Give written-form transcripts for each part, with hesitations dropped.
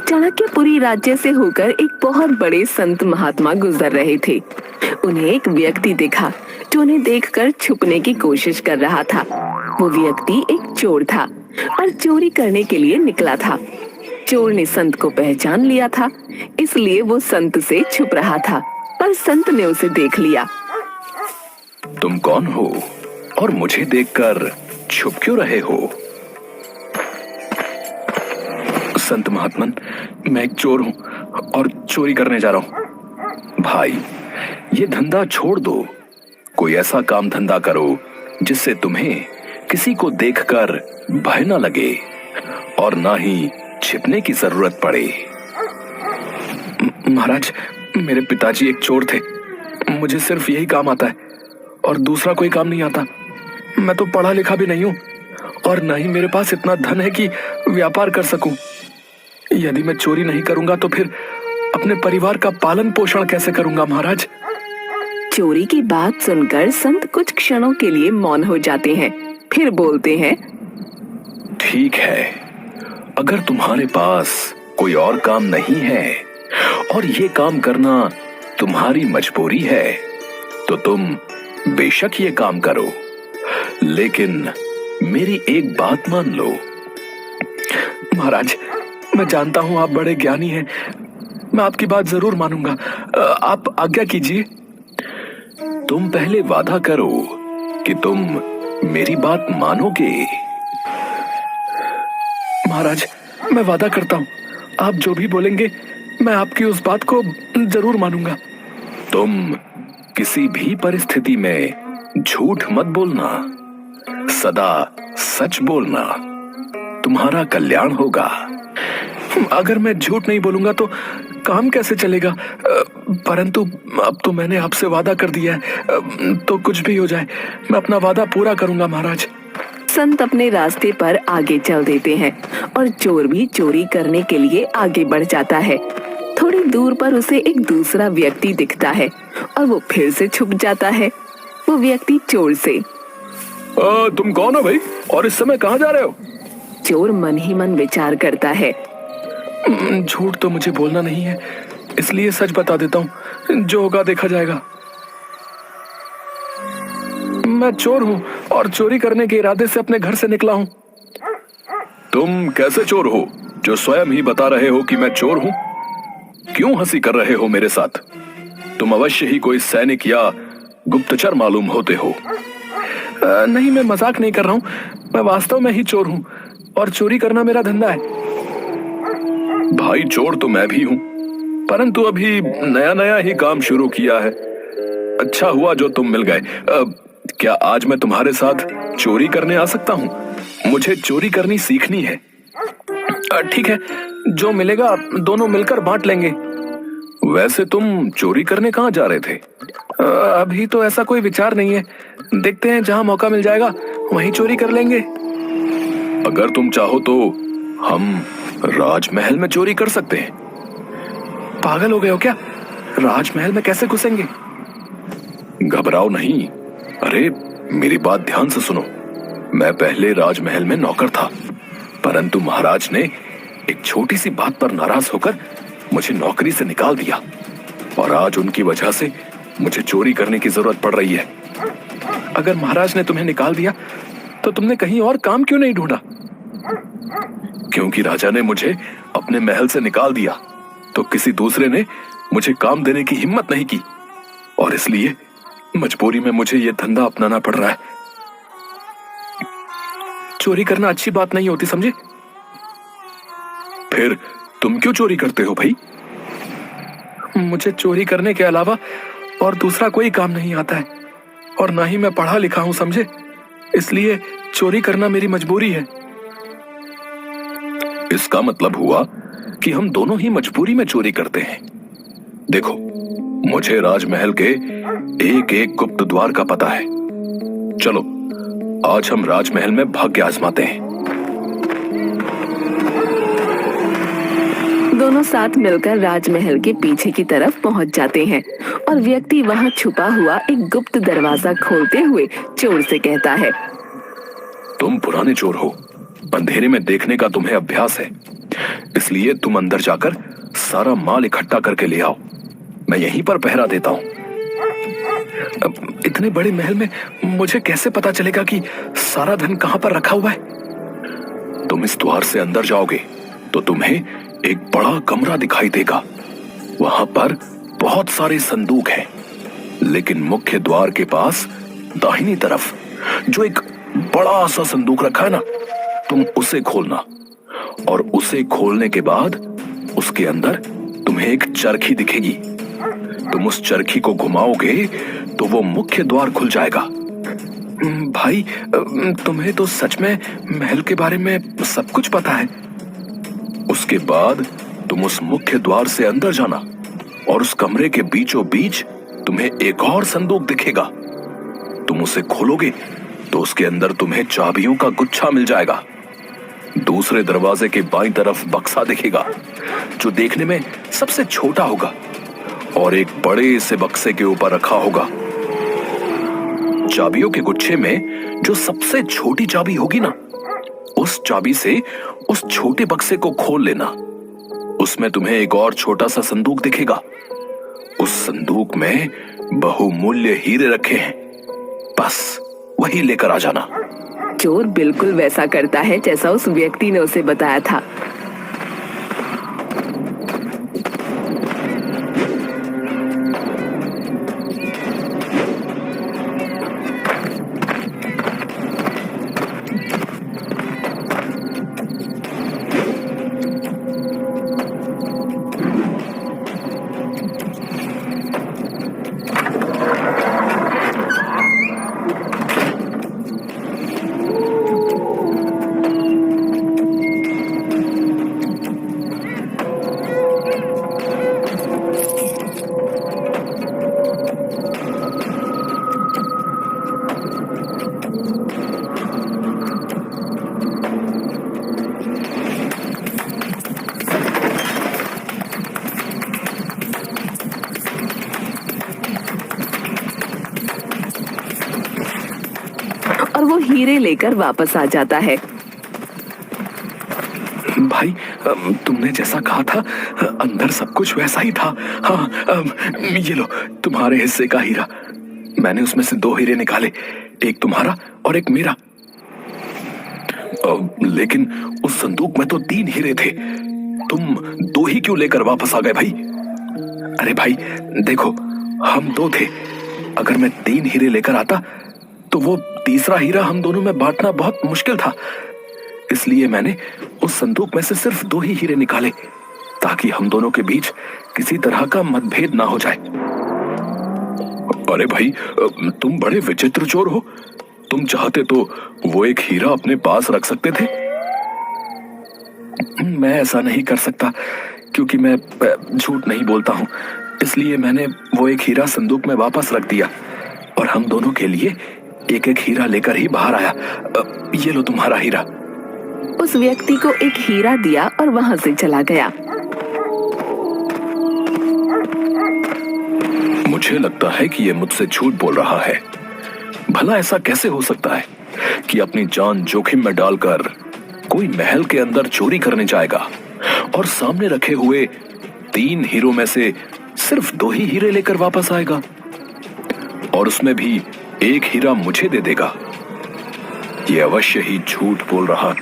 चाणक्यपुरी राज्य से होकर एक बहुत बड़े संत महात्मा गुजर रहे थे। उन्हें एक व्यक्ति दिखा जो उन्हें देखकर छुपने की कोशिश कर रहा था। वो व्यक्ति एक चोर था और चोरी करने के लिए निकला था। चोर ने संत को पहचान लिया था, इसलिए वो संत से छुप रहा था, पर संत ने उसे देख लिया। तुम कौन हो और मुझे देखकर छुप क्यों रहे हो? संत महात्मन, मैं एक चोर हूं और चोरी करने जा रहा हूं। भाई, ये धंधा छोड़ दो। कोई ऐसा काम धंधा करो जिससे तुम्हें किसी को देखकर भय न लगे और ना ही छिपने की जरूरत पड़े। महाराज, मेरे पिताजी एक चोर थे। मुझे सिर्फ यही काम आता है और दूसरा कोई काम नहीं आता। मैं तो पढ़ा लिखा भी नहीं हूं और ना ही मेरे पास इतना धन है कि व्यापार कर सकूं। यदि मैं चोरी नहीं करूंगा तो फिर अपने परिवार का पालन पोषण कैसे करूंगा महाराज? चोरी की बात सुनकर संत कुछ क्षणों के लिए मौन हो जाते हैं, फिर बोलते हैं, ठीक है, अगर तुम्हारे पास कोई और काम नहीं है और ये काम करना तुम्हारी मजबूरी है तो तुम बेशक ये काम करो, लेकिन मेरी एक बात मान लो। महाराज, मैं जानता हूं आप बड़े ज्ञानी हैं। मैं आपकी बात जरूर मानूंगा। आप आज्ञा कीजिए। तुम पहले वादा करो कि तुम मेरी बात मानोगे। महाराज, मैं वादा करता हूं, आप जो भी बोलेंगे मैं आपकी उस बात को जरूर मानूंगा। तुम किसी भी परिस्थिति में झूठ मत बोलना, सदा सच बोलना, तुम्हारा कल्याण होगा। अगर मैं झूठ नहीं बोलूंगा तो काम कैसे चलेगा? परंतु अब तो मैंने आपसे वादा कर दिया है, तो कुछ भी हो जाए मैं अपना वादा पूरा करूंगा महाराज। संत अपने रास्ते पर आगे चल देते हैं और चोर भी चोरी करने के लिए आगे बढ़ जाता है। थोड़ी दूर पर उसे एक दूसरा व्यक्ति दिखता है और वो फिर से छुप जाता है। वो व्यक्ति चोर से, तुम कौन हो भाई और इस समय कहाँ जा रहे हो? चोर मन ही मन विचार करता है, झूठ तो मुझे बोलना नहीं है, इसलिए सच बता देता हूँ, जो होगा देखा जाएगा। मैं चोर हूँ और चोरी करने के इरादे से अपने घर से निकला हूँ। तुम कैसे चोर हो जो स्वयं ही बता रहे हो कि मैं चोर हूँ? क्यों हंसी कर रहे हो मेरे साथ? तुम अवश्य ही कोई सैनिक या गुप्तचर मालूम होते हो। नहीं, मैं मजाक नहीं कर रहा हूँ, मैं वास्तव में ही चोर हूँ और चोरी करना मेरा धंधा है। भाई, चोर तो मैं भी हूँ, परंतु अभी नया नया ही काम शुरू किया है। अच्छा हुआ जो तुम मिल गए। क्या आज मैं तुम्हारे साथ चोरी करने आ सकता हूँ? मुझे चोरी करनी सीखनी है। ठीक है, जो मिलेगा दोनों मिलकर बांट लेंगे। वैसे तुम चोरी करने कहाँ जा रहे थे? अभी तो ऐसा कोई विचार नहीं है, देखते हैं, जहाँ मौका मिल जाएगा वहीं चोरी कर लेंगे। अगर तुम चाहो तो हम राजमहल में चोरी कर सकते हैं। पागल हो गए हो क्या? राजमहल में कैसे घुसेंगे? घबराओ नहीं। अरे, मेरी बात ध्यान से सुनो। मैं पहले राजमहल में नौकर था, परंतु महाराज ने एक छोटी सी बात पर नाराज होकर मुझे नौकरी से निकाल दिया और आज उनकी वजह से मुझे चोरी करने की जरूरत पड़ रही है। अगर महाराज ने तुम्हें निकाल दिया तो तुमने कहीं और काम क्यों नहीं ढूंढा? क्योंकि राजा ने मुझे अपने महल से निकाल दिया तो किसी दूसरे ने मुझे काम देने की हिम्मत नहीं की और इसलिए मजबूरी में मुझे यह धंधा अपनाना पड़ रहा है। चोरी करना अच्छी बात नहीं होती, समझे? फिर तुम क्यों चोरी करते हो भाई? मुझे चोरी करने के अलावा और दूसरा कोई काम नहीं आता है और ना ही मैं पढ़ा लिखा हूं, समझे? इसलिए चोरी करना मेरी मजबूरी है। इसका मतलब हुआ कि हम दोनों ही मजबूरी में चोरी करते हैं। देखो, मुझे राजमहल के एक एक गुप्त द्वार का पता है। चलो, आज हम राजमहल में भाग्य आजमाते हैं। दोनों साथ मिलकर राजमहल के पीछे की तरफ पहुंच जाते हैं और व्यक्ति वहां छुपा हुआ एक गुप्त दरवाजा खोलते हुए चोर से कहता है, तुम पुराने चोर हो, अंधेरे में देखने का तुम्हें अभ्यास है। इसलिए तुम अंदर जाकर सारा माल इकट्ठा करके ले आओ। मैं यहीं पर पहरा देता हूं। इतने बड़े महल में मुझे कैसे पता चलेगा कि सारा धन कहां पर रखा हुआ है? तुम इस द्वार से अंदर जाओगे तो तुम्हें एक बड़ा कमरा दिखाई देगा। वहां पर बहुत सारे संदूक हैं, लेकिन मुख्य द्वार के पास दाहिनी तरफ जो एक बड़ा सा संदूक रखा है ना, तुम उसे खोलना, और उसे खोलने के बाद उसके अंदर तुम्हें एक चरखी दिखेगी। तुम उस चरखी को घुमाओगे तो वो मुख्य द्वार खुल जाएगा। भाई, तुम्हें तो सच में महल के बारे में सब कुछ पता है। उसके बाद तुम उस मुख्य द्वार से अंदर जाना, और उस कमरे के बीचों बीच तुम्हें एक और संदूक दिखेगा। तुम उसे खोलोगे तो उसके अंदर तुम्हें चाबियों का गुच्छा मिल जाएगा। दूसरे दरवाजे के बाईं तरफ बक्सा दिखेगा, जो देखने में सबसे छोटा होगा और एक बड़े से बक्से के ऊपर रखा होगा। चाबियों के गुच्छे में जो सबसे छोटी चाबी होगी ना, उस चाबी से उस छोटे बक्से को खोल लेना। उसमें तुम्हें एक और छोटा सा संदूक दिखेगा। उस संदूक में बहुमूल्य हीरे रखे हैं। बस वही लेकर आ जाना। चोर बिल्कुल वैसा करता है जैसा उस व्यक्ति ने उसे बताया था। और वो हीरे लेकर वापस आ जाता है। भाई, तुमने जैसा कहा था, अंदर सब कुछ वैसा ही था। हाँ, ये लो तुम्हारे हिस्से का हीरा। मैंने उसमें से 2 हीरे निकाले, एक तुम्हारा और एक मेरा। लेकिन उस संदूक में तो 3 हीरे थे। तुम 2 ही क्यों लेकर वापस आ गए भाई? अरे भाई देखो, हम 2 थे। अगर मैं 3 हीरे लेकर आता तो वो तीसरा हीरा हम दोनों में बांटना बहुत मुश्किल था। इसलिए मैंने उस संदूक में से सिर्फ 2 ही हीरे निकाले, ताकि हम दोनों के बीच किसी तरह का मतभेद ना हो जाए। अरे भाई, तुम बड़े विचित्र चोर हो। तुम चाहते तो वो एक हीरा अपने पास रख सकते थे। मैं ऐसा नहीं कर सकता, क्योंकि मैं झूठ नहीं बोलता हूँ। इसलिए मैंने वो एक हीरा संदूक में वापस रख दिया, और हम दोनों के लिए एक एक हीरा लेकर ही बाहर आया। ये लो तुम्हारा हीरा। उस व्यक्ति को एक हीरा दिया और वहां से चला गया। मुझे लगता है कि ये मुझसे झूठ बोल रहा है। भला ऐसा कैसे हो सकता है कि अपनी जान जोखिम में डालकर कोई महल के अंदर चोरी करने जाएगा और सामने रखे हुए 3 हीरों में से सिर्फ 2 ही हीरे लेकर वापस आएगा, और उसमें भी एक हीरा मुझे दे देगा। ये अवश्य ही झूठ बोल रहा।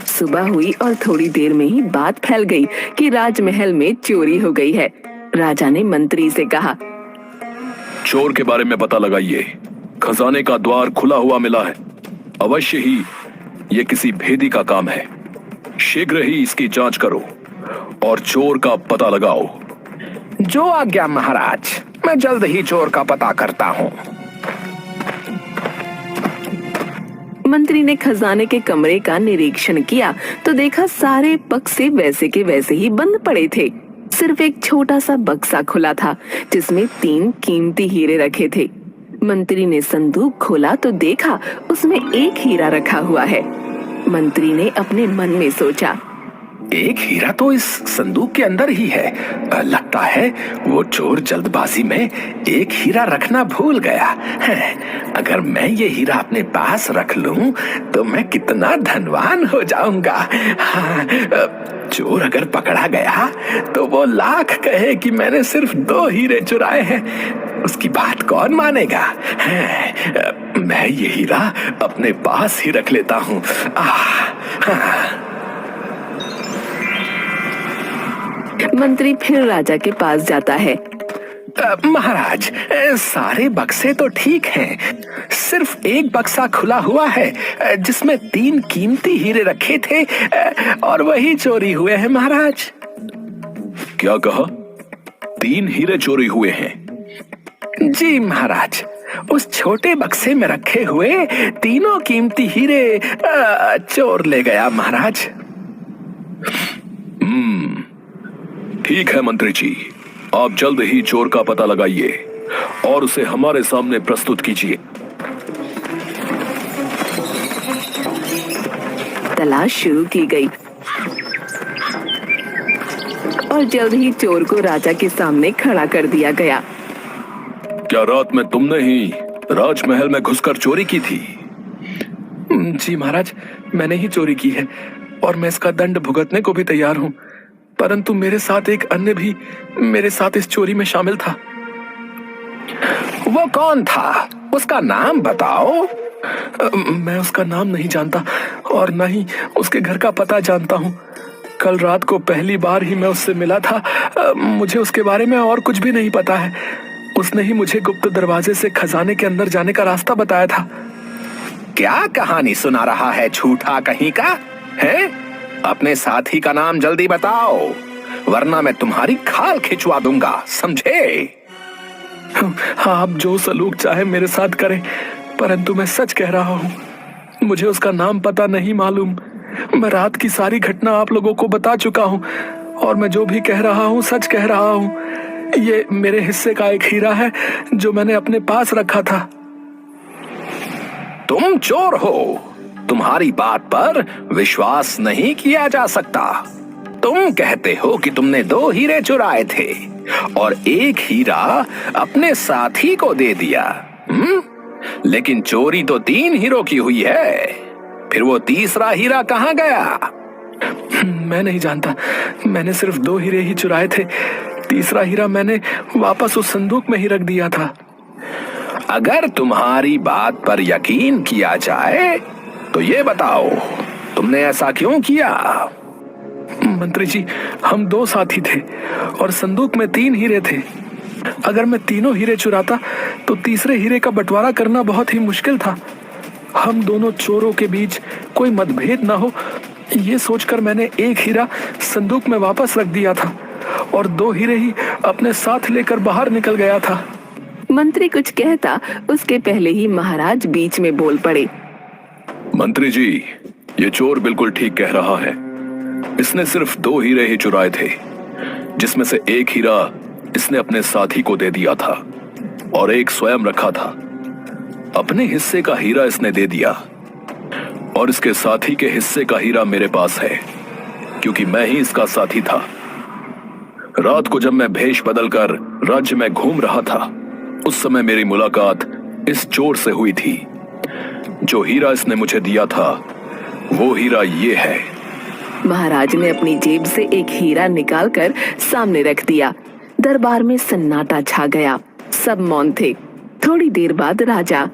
सुबह हुई और थोड़ी देर में ही बात फैल गई कि राजमहल में चोरी हो गई है। राजा ने मंत्री से कहा, चोर के बारे में पता लगाइए। खजाने का द्वार खुला हुआ मिला है। अवश्य ही ये किसी भेदी का काम है। शीघ्र ही इसकी जांच करो और चोर का पता लगाओ। जो आज्ञा महाराज, मैं जल्द ही चोर का पता करता हूँ। मंत्री ने खजाने के कमरे का निरीक्षण किया तो देखा सारे बक्से वैसे के वैसे ही बंद पड़े थे। सिर्फ एक छोटा सा बक्सा खुला था, जिसमें 3 कीमती हीरे रखे थे। मंत्री ने संदूक खोला तो देखा उसमें एक हीरा रखा हुआ है। मंत्री ने अपने मन में सोचा, एक हीरा तो इस संदूक के अंदर ही है। लगता है वो चोर जल्दबाजी में एक हीरा रखना भूल गया है। अगर मैं ये हीरा अपने पास रख लूं तो मैं कितना धनवान हो जाऊंगा। हाँ, चोर अगर पकड़ा गया तो वो लाख कहे कि मैंने सिर्फ 2 हीरे चुराए हैं, उसकी बात कौन मानेगा। मैं ये हीरा अपने पास ही रख लेता हूँ। मंत्री फिर राजा के पास जाता है। महाराज, सारे बक्से तो ठीक हैं, सिर्फ एक बक्सा खुला हुआ है जिसमें 3 कीमती हीरे रखे थे और वही चोरी हुए हैं महाराज। क्या कहा? 3 हीरे चोरी हुए हैं? जी महाराज, उस छोटे बक्से में रखे हुए तीनों कीमती हीरे चोर ले गया महाराज। ठीक है मंत्री जी, आप जल्द ही चोर का पता लगाइए और उसे हमारे सामने प्रस्तुत कीजिए। तलाश शुरू की गई और जल्द ही चोर को राजा के सामने खड़ा कर दिया गया। क्या रात में तुमने ही राजमहल में घुसकर चोरी की थी? जी महाराज, मैंने ही चोरी की है और मैं इसका दंड भुगतने को भी तैयार हूँ, परंतु मेरे साथ एक अन्य भी मेरे साथ इस चोरी में शामिल था। वो कौन था? उसका नाम बताओ। मैं उसका नाम नहीं जानता और न ही उसके घर का पता जानता हूँ। कल रात को पहली बार ही मैं उससे मिला था। मुझे उसके बारे में और कुछ भी नहीं पता है। उसने ही मुझे गुप्त दरवाजे से खजाने के अंदर जाने का रास्ता बताया था। क्या कहानी सुना रहा है झूठा कहीं का है? अपने साथी का नाम जल्दी बताओ, वरना मैं तुम्हारी खाल खिंचवा दूंगा, समझे? हाँ, आप जो सलूक चाहे मेरे साथ करें, परंतु मैं सच कह रहा हूँ, मुझे उसका नाम पता नहीं मालूम। मैं रात की सारी घटना आप लोगों को बता चुका हूँ और मैं जो भी कह रहा हूँ सच कह रहा हूँ। ये मेरे हिस्से का एक हीरा है जो मैंने अपने पास रखा था। तुम चोर हो, तुम्हारी बात पर विश्वास नहीं किया जा सकता। तुम कहते हो कि तुमने 2 हीरे चुराए थे और एक हीरा अपने साथी को दे दिया। लेकिन चोरी तो 3 हीरों की हुई है, फिर वो तीसरा हीरा कहाँ गया? मैं नहीं जानता, मैंने सिर्फ 2 हीरे ही चुराए थे। तीसरा हीरा मैंने वापस उस संदूक में ही रख दिया था। अगर तुम्हारी बात पर यकीन किया जाए तो ये बताओ, तुमने ऐसा क्यों किया? मंत्री जी, हम 2 साथी थे और संदूक में 3 हीरे थे। अगर मैं तीनों हीरे चुराता तो तीसरे हीरे का बंटवारा करना बहुत ही मुश्किल था। हम दोनों चोरों के बीच कोई मतभेद ना हो, ये सोचकर मैंने एक हीरा संदूक में वापस रख दिया था और 2 हीरे ही अपने साथ लेकर बाहर निकल गया था। मंत्री कुछ कहता उसके पहले ही महाराज बीच में बोल पड़े। मंत्री जी, ये चोर बिल्कुल ठीक कह रहा है। इसने सिर्फ 2 हीरे ही चुराए थे, जिसमें से एक हीरा इसने अपने साथी को दे दिया था और एक स्वयं रखा था। अपने हिस्से का हीरा इसने दे दिया और इसके साथी के हिस्से का हीरा मेरे पास है, क्योंकि मैं ही इसका साथी था। रात को जब मैं भेष बदलकर राज्य में घूम रहा था, उस समय मेरी मुलाकात इस चोर से हुई थी। जो हीरा इसने मुझे दिया था वो हीरा ये है। महाराज ने अपनी जेब से एक हीरा निकालकर सामने रख दिया। दरबार में सन्नाटा छा गया, सब मौन थे। थोड़ी देर बाद राजा,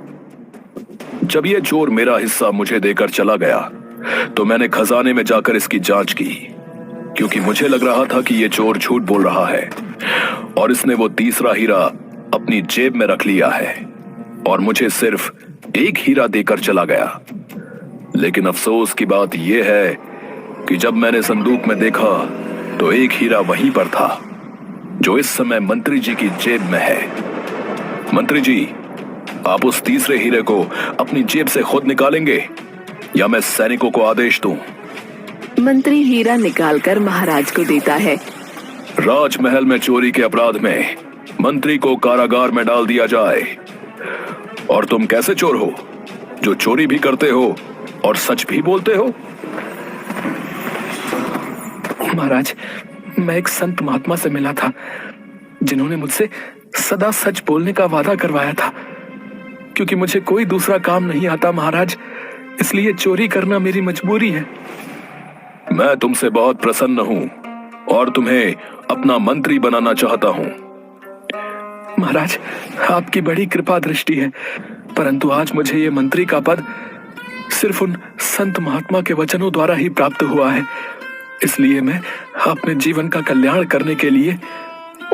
जब ये चोर मेरा हिस्सा मुझे देकर चला गया तो मैंने खजाने में जाकर इसकी जांच की, क्योंकि मुझे लग रहा था कि ये चोर झूठ बोल रहा है और इसने वो तीसरा हीरा अपनी जेब में रख लिया है और मुझे सिर्फ एक हीरा देकर चला गया। लेकिन अफसोस की बात यह है कि जब मैंने संदूक में देखा तो एक हीरा वहीं पर था जो इस समय मंत्री जी की जेब में है। मंत्री जी, आप उस तीसरे हीरे को अपनी जेब से खुद निकालेंगे या मैं सैनिकों को आदेश दूं? मंत्री हीरा निकालकर महाराज को देता है। राजमहल में चोरी के अपराध में मंत्री को कारागार में डाल दिया जाए। और तुम कैसे चोर हो जो चोरी भी करते हो और सच भी बोलते हो? महाराज, मैं एक संत महात्मा से मिला था जिन्होंने मुझसे सदा सच बोलने का वादा करवाया था। क्योंकि मुझे कोई दूसरा काम नहीं आता महाराज, इसलिए चोरी करना मेरी मजबूरी है। मैं तुमसे बहुत प्रसन्न हूं और तुम्हें अपना मंत्री बनाना चाहता हूं। महाराज, आपकी बड़ी कृपा दृष्टि है, परंतु आज मुझे ये मंत्री का पद सिर्फ उन संत महात्मा के वचनों द्वारा ही प्राप्त हुआ है। इसलिए मैं अपने जीवन का कल्याण करने के लिए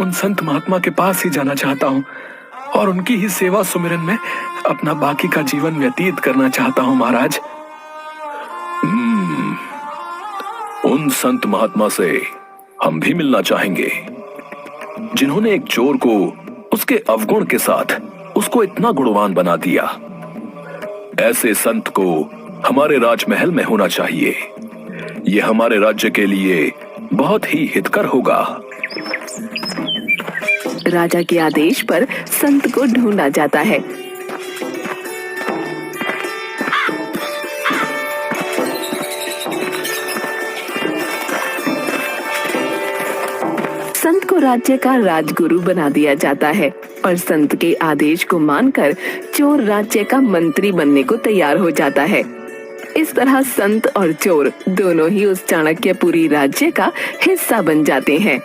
उन संत महात्मा के पास ही जाना चाहता हूँ और उनकी ही सेवा सुमिरन में अपना बाकी का जीवन व्यतीत करना चाहता हूँ महाराज। उन संत महात्मा से हम भी मिलना चाहेंगे जिन्होंने एक चोर को उसके अवगुण के साथ उसको इतना गुणवान बना दिया। ऐसे संत को हमारे राजमहल में होना चाहिए। यह हमारे राज्य के लिए बहुत ही हितकर होगा। राजा के आदेश पर संत को ढूंढा जाता है। संत को राज्य का राजगुरु बना दिया जाता है और संत के आदेश को मानकर चोर राज्य का मंत्री बनने को तैयार हो जाता है। इस तरह संत और चोर दोनों ही उस चाणक्यपुरी राज्य का हिस्सा बन जाते हैं।